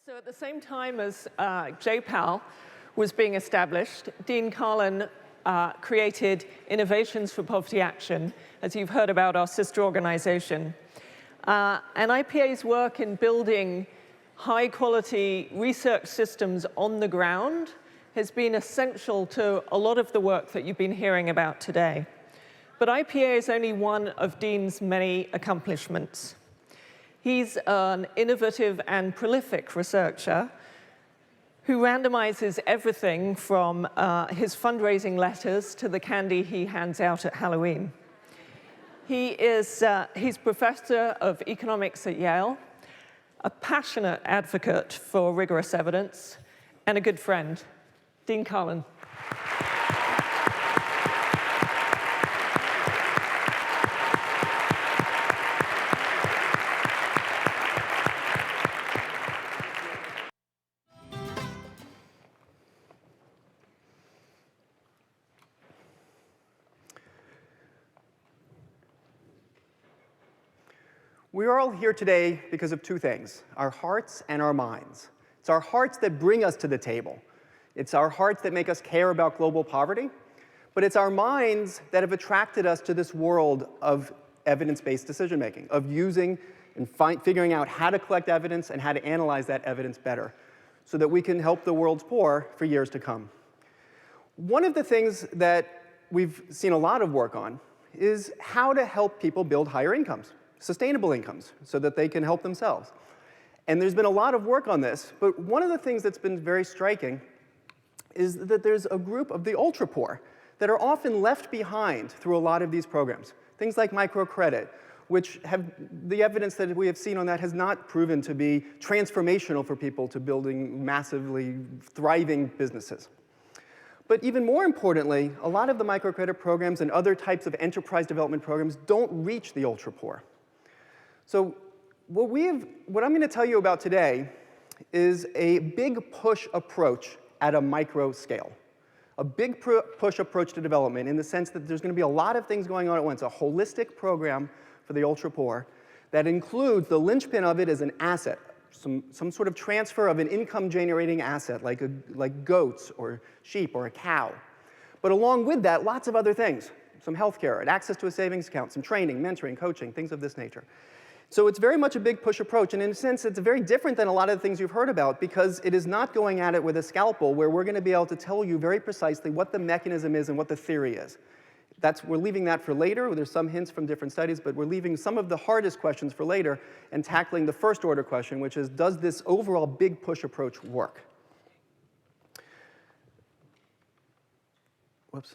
So at the same time as JPAL was being established, Dean Karlan created Innovations for Poverty Action, as you've heard about our sister organization. And IPA's work in building high-quality research systems on the ground has been essential to a lot of the work that you've been hearing about today. But IPA is only one of Dean's many accomplishments. He's an innovative and prolific researcher who randomizes everything from his fundraising letters to the candy he hands out at Halloween. He's professor of economics at Yale, a passionate advocate for rigorous evidence, and a good friend. Dean Karlan. We are all here today because of two things, our hearts and our minds. It's our hearts that bring us to the table. It's our hearts that make us care about global poverty, but it's our minds that have attracted us to this world of evidence-based decision-making, of using and figuring out how to collect evidence and how to analyze that evidence better so that we can help the world's poor for years to come. One of the things that we've seen a lot of work on is how to help people build higher incomes, sustainable incomes, so that they can help themselves. And there's been a lot of work on this, but one of the things that's been very striking is that there's a group of the ultra-poor that are often left behind through a lot of these programs. Things like microcredit, which have the evidence that we have seen on that has not proven to be transformational for people to building massively thriving businesses. But even more importantly, a lot of the microcredit programs and other types of enterprise development programs don't reach the ultra-poor. So what I'm going to tell you about today is a big push approach at a micro scale. A big push approach to development in the sense that there's going to be a lot of things going on at once, a holistic program for the ultra-poor that includes the linchpin of it as an asset, some sort of transfer of an income-generating asset like goats or sheep or a cow. But along with that, lots of other things, some healthcare, and access to a savings account, some training, mentoring, coaching, things of this nature. So it's very much a big push approach, and in a sense, it's very different than a lot of the things you've heard about because it is not going at it with a scalpel where we're going to be able to tell you very precisely what the mechanism is and what the theory is. We're leaving that for later. There's some hints from different studies, but we're leaving some of the hardest questions for later and tackling the first order question, which is, does this overall big push approach work? Whoops.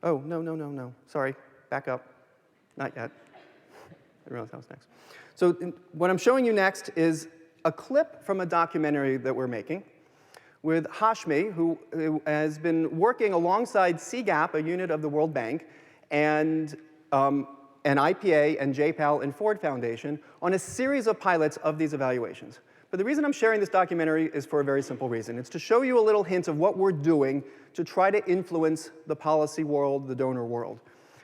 Oh, no. Sorry, back up. Not yet. I realize that was next. So what I'm showing you next is a clip from a documentary that we're making with Hashmi, who has been working alongside CGAP, a unit of the World Bank, and IPA and JPAL and Ford Foundation on a series of pilots of these evaluations. But the reason I'm sharing this documentary is for a very simple reason. It's to show you a little hint of what we're doing to try to influence the policy world, the donor world.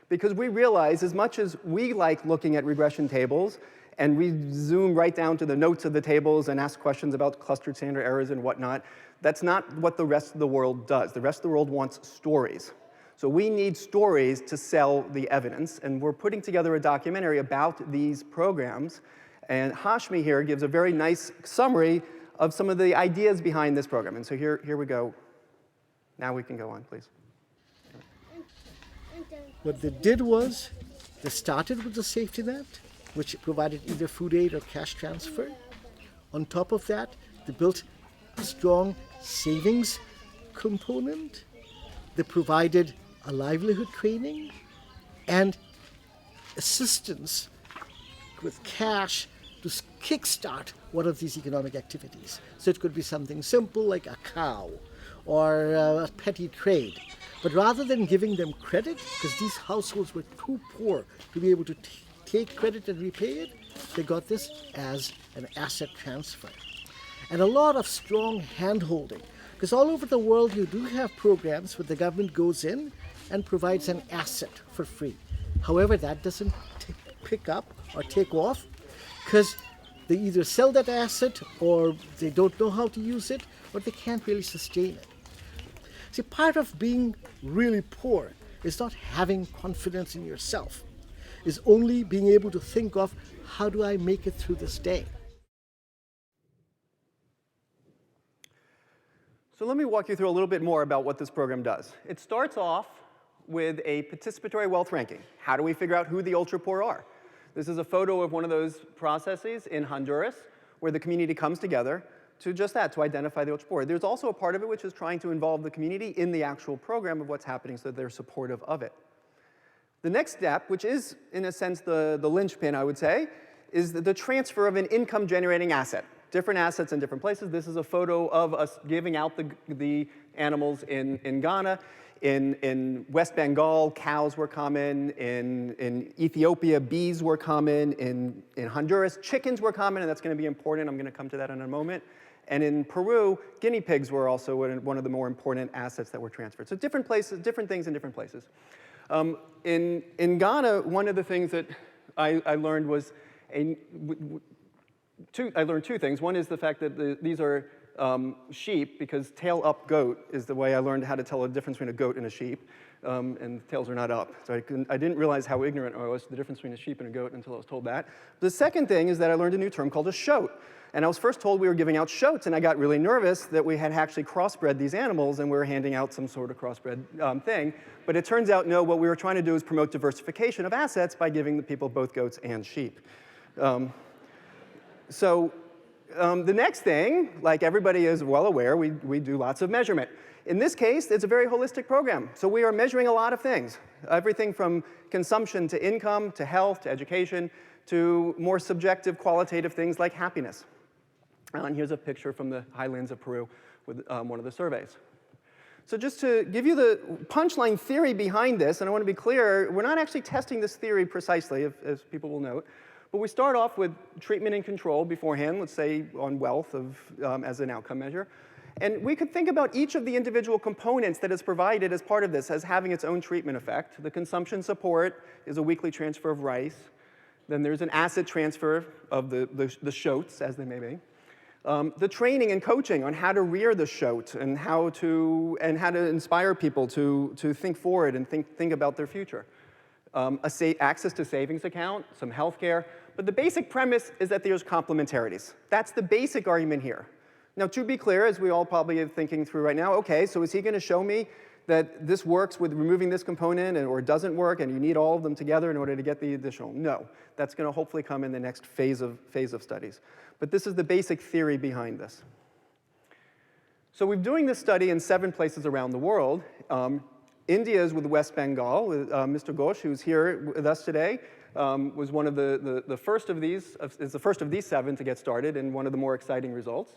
Because we realize, as much as we like looking at regression tables, and we zoom right down to the notes of the tables and ask questions about clustered standard errors and whatnot, that's not what the rest of the world does. The rest of the world wants stories. So we need stories to sell the evidence, and we're putting together a documentary about these programs. And Hashmi here gives a very nice summary of some of the ideas behind this program. And so here we go. Now we can go on, please. What they did was, they started with the safety net, which provided either food aid or cash transfer. On top of that, they built a strong savings component. They provided a livelihood training and assistance with cash to kickstart one of these economic activities. So it could be something simple like a cow or a petty trade. But rather than giving them credit, because these households were too poor to be able to take credit and repay it, they got this as an asset transfer. And a lot of strong hand-holding, because all over the world you do have programs where the government goes in and provides an asset for free. However, that doesn't pick up or take off, because they either sell that asset, or they don't know how to use it, or they can't really sustain it. See, part of being really poor is not having confidence in yourself, is only being able to think of, how do I make it through this day? So let me walk you through a little bit more about what this program does. It starts off with a participatory wealth ranking. How do we figure out who the ultra poor are? This is a photo of one of those processes in Honduras where the community comes together to just that, to identify the ultra poor. There's also a part of it which is trying to involve the community in the actual program of what's happening so that they're supportive of it. The next step, which is in a sense the linchpin, I would say, is the transfer of an income-generating asset. Different assets in different places. This is a photo of us giving out the animals in Ghana. In West Bengal, cows were common. In Ethiopia, bees were common. In Honduras, chickens were common, and that's going to be important. I'm going to come to that in a moment. And in Peru, guinea pigs were also one of the more important assets that were transferred. So different places, different things in different places. In Ghana, one of the things that I learned was I learned two things. One is the fact that these are sheep, because tail-up goat is the way I learned how to tell the difference between a goat and a sheep, and the tails are not up. So I didn't realize how ignorant I was to the difference between a sheep and a goat until I was told that. The second thing is that I learned a new term called a shoat. And I was first told we were giving out shoats, and I got really nervous that we had actually crossbred these animals and we were handing out some sort of crossbred thing. But it turns out, no, what we were trying to do is promote diversification of assets by giving the people both goats and sheep. The next thing, like everybody is well aware, we do lots of measurement. In this case, it's a very holistic program. So we are measuring a lot of things. Everything from consumption to income to health to education to more subjective qualitative things like happiness. And here's a picture from the highlands of Peru with one of the surveys. So just to give you the punchline theory behind this, and I want to be clear, we're not actually testing this theory precisely, as people will note. But we start off with treatment and control beforehand, let's say on wealth as an outcome measure. And we could think about each of the individual components that is provided as part of this as having its own treatment effect. The consumption support is a weekly transfer of rice. Then there's an asset transfer of the shoats, as they may be. The training and coaching on how to rear the shoat and how to inspire people to think forward and think about their future. Access to savings account, some health care. But the basic premise is that there's complementarities. That's the basic argument here. Now, to be clear, as we all probably are thinking through right now, OK, so is he going to show me that this works with removing this component or it doesn't work and you need all of them together in order to get the additional? No. That's going to hopefully come in the next phase of studies. But this is the basic theory behind this. So we're doing this study in 7 places around the world. India is with West Bengal, with Mr. Ghosh, who's here with us today, was one of the first of these, is the first of these 7 to get started, and one of the more exciting results.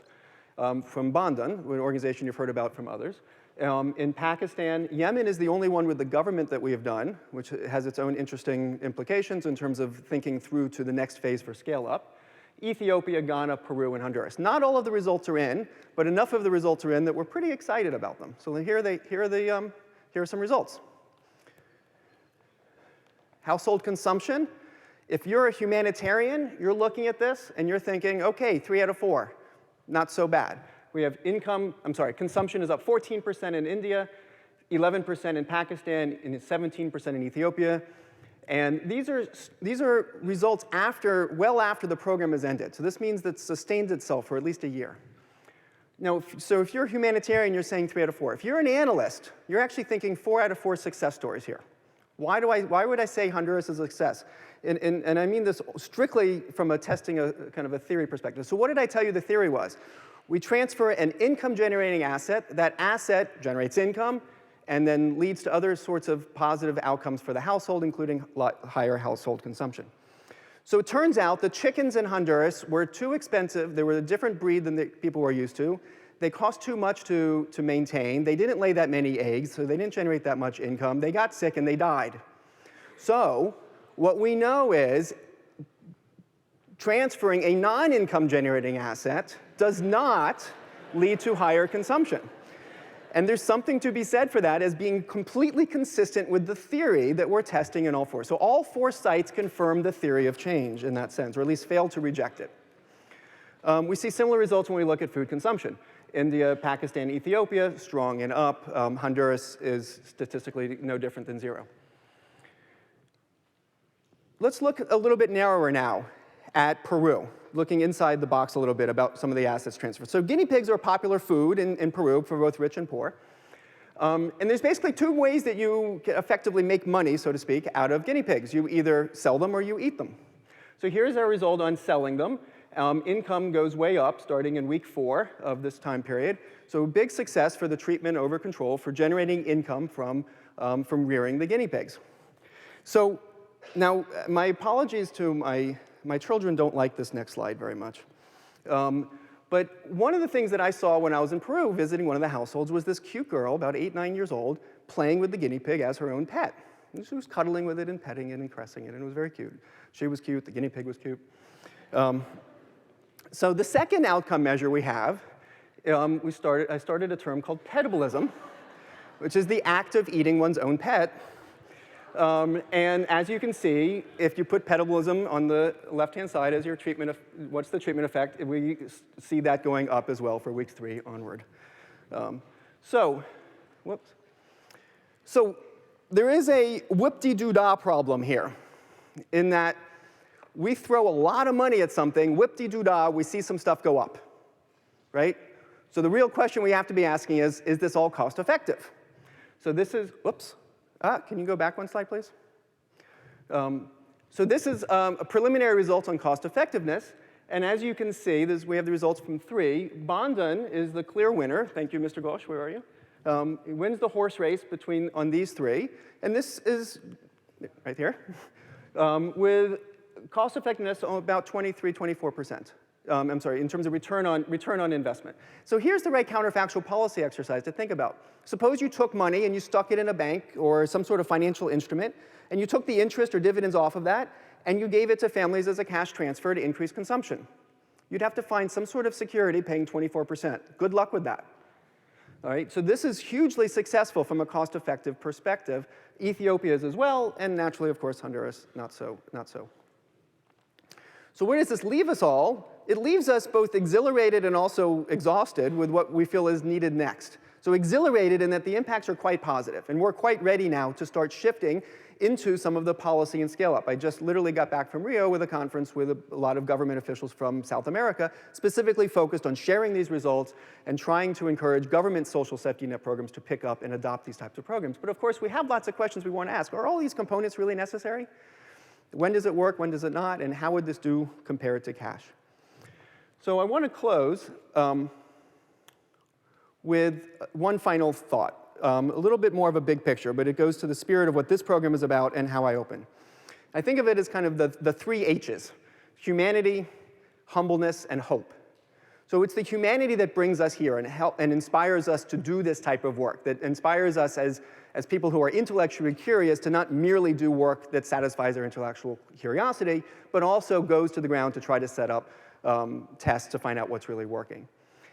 From Bandhan, an organization you've heard about from others. In Pakistan, Yemen is the only one with the government that we have done, which has its own interesting implications in terms of thinking through to the next phase for scale up. Ethiopia, Ghana, Peru, and Honduras. Not all of the results are in, but enough of the results are in that we're pretty excited about them. So here are some results. Household consumption. If you're a humanitarian, you're looking at this and you're thinking, OK, 3 out of 4. Not so bad. We have consumption is up 14% in India, 11% in Pakistan, and 17% in Ethiopia. And these are results well after the program has ended. So this means that it's sustained itself for at least a year. Now, so if you're a humanitarian, you're saying 3 out of 4. If you're an analyst, you're actually thinking 4 out of 4 success stories here. Why would I say Honduras is a success? And I mean this strictly from a testing, kind of a theory perspective. So what did I tell you the theory was? We transfer an income-generating asset. That asset generates income and then leads to other sorts of positive outcomes for the household, including higher household consumption. So it turns out the chickens in Honduras were too expensive. They were a different breed than the people were used to. They cost too much to maintain. They didn't lay that many eggs, so they didn't generate that much income. They got sick and they died. So what we know is transferring a non-income generating asset does not lead to higher consumption. And there's something to be said for that as being completely consistent with the theory that we're testing in all 4. So all 4 sites confirm the theory of change in that sense, or at least fail to reject it. We see similar results when we look at food consumption. India, Pakistan, Ethiopia, strong and up. Honduras is statistically no different than 0. Let's look a little bit narrower now at Peru, looking inside the box a little bit about some of the assets transferred. So guinea pigs are a popular food in Peru for both rich and poor. And there's basically 2 ways that you can effectively make money, so to speak, out of guinea pigs. You either sell them or you eat them. So here's our result on selling them. Income goes way up starting in week 4 of this time period. So big success for the treatment over control for generating income from rearing the guinea pigs. So now, my apologies to my children don't like this next slide very much. But one of the things that I saw when I was in Peru visiting one of the households was this cute girl, about 8, 9 years old, playing with the guinea pig as her own pet. And she was cuddling with it and petting it and caressing it, and it was very cute. She was cute, the guinea pig was cute. So the second outcome measure we have, I started a term called petabilism, which is the act of eating one's own pet. And as you can see, if you put petabilism on the left-hand side as your treatment, what's the treatment effect? We see that going up as well for week 3 onward. So there is a whoop-de-doo-dah problem here, in that we throw a lot of money at something, whip-de-doo-dah, we see some stuff go up, right? So the real question we have to be asking is this all cost effective? So this is, can you go back 1 slide, please? So this is a preliminary result on cost effectiveness. And as you can see, we have the results from 3. Bandhan is the clear winner. Thank you, Mr. Ghosh, where are you? He wins the horse race on these 3. And this is right here, with cost effectiveness on about 23, 24%. I'm sorry, in terms of return on investment. So here's the right counterfactual policy exercise to think about. Suppose you took money and you stuck it in a bank or some sort of financial instrument, and you took the interest or dividends off of that, and you gave it to families as a cash transfer to increase consumption. You'd have to find some sort of security paying 24%. Good luck with that. All right, so this is hugely successful from a cost-effective perspective. Ethiopia is as well, and naturally, of course, Honduras, not so. So where does this leave us all? It leaves us both exhilarated and also exhausted with what we feel is needed next. So exhilarated in that the impacts are quite positive, and we're quite ready now to start shifting into some of the policy and scale-up. I just literally got back from Rio with a conference with a lot of government officials from South America, specifically focused on sharing these results and trying to encourage government social safety net programs to pick up and adopt these types of programs. But of course, we have lots of questions we want to ask. Are all these components really necessary? When does it work? When does it not? And how would this do compared to cash? So I want to close with one final thought. A little bit more of a big picture, but it goes to the spirit of what this program is about and how I open. I think of it as kind of the 3 H's: humanity, humbleness, and hope. So it's the humanity that brings us here and inspires us to do this type of work, that inspires us as people who are intellectually curious to not merely do work that satisfies our intellectual curiosity, but also goes to the ground to try to set up tests to find out what's really working.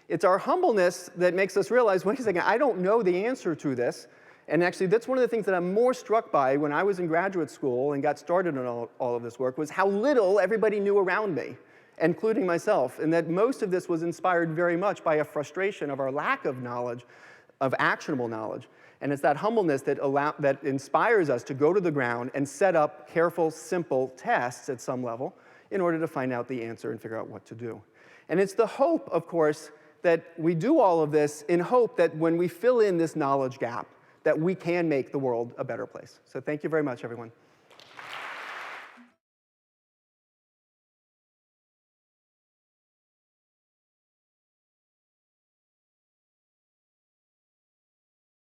It's our humbleness that makes us realize, wait a second, I don't know the answer to this. And actually, that's one of the things that I'm more struck by when I was in graduate school and got started on all of this work, was how little everybody knew around me, including myself, and that most of this was inspired very much by a frustration of our lack of knowledge, of actionable knowledge. And it's that humbleness that inspires us to go to the ground and set up careful, simple tests at some level in order to find out the answer and figure out what to do. And it's the hope, of course, that we do all of this in hope that when we fill in this knowledge gap, that we can make the world a better place. So thank you very much, everyone.